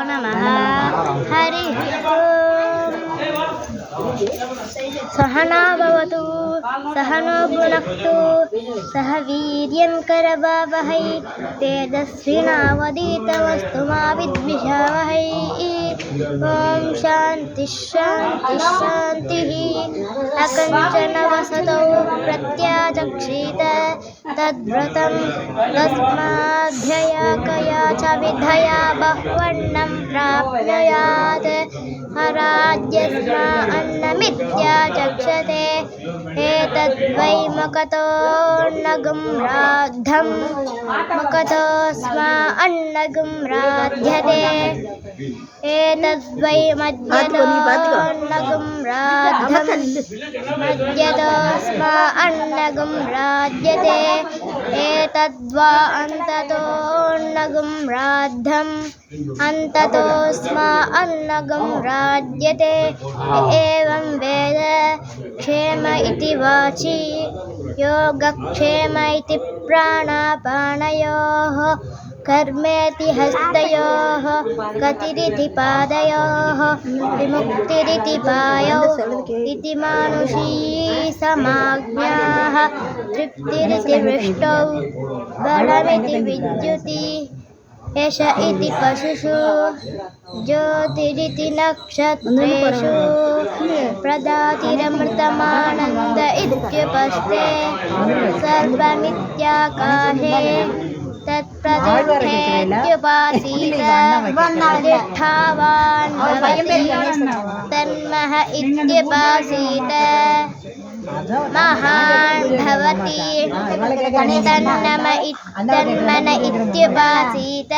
नमः। हरिः ओम्। सहना भवतु सहनो भुनक्तु सह वीर्यं करवावहै तेजस्विनावधीतमस्तु मा विद्विषावहै। ॐ शान्ति शान्ति शान्तिः। अकञ्चन वसतौ प्रत्याचक्षित तद्व्रतं तस्माद्भ्यया कया च विधया बहुवण्णं प्राप्नुयात्। हराज्यस्मा अन्नमित्याचक्षते एतद्वै मकतोऽन्नगं राद्धं मकतो स्म अन्नगं राध्यते एतद्वै मद्यतोऽन्नगं राद्धं मद्यतो स्म अन्नगं राध्यते एतद्वा अन्ततोऽन्नगं राद्धम् अन्ततो स्म अन्नगं राध्यते। एवं वेद क्षेम इति वाचि योगक्षेम इति प्राणापानयोः कर्मेति हस्तयोः गतिरिति पादयोः विमुक्तिरिति पायौ इति मानुषी समाज्ञाः तृप्तिरिति वृष्टौ बलमिति विद्युति यश इति पशुषु ज्योतिरिति नक्षत्रेषु प्रदातिरमृतमानन्द इत्युपस्थे सर्वमित्याकाशे तत्प्रतिष्ठेत्युपासीत प्रतिष्ठावान् भवति तन्मह इत्युपासीत महान् भवति तन्मन इत्युपासीत।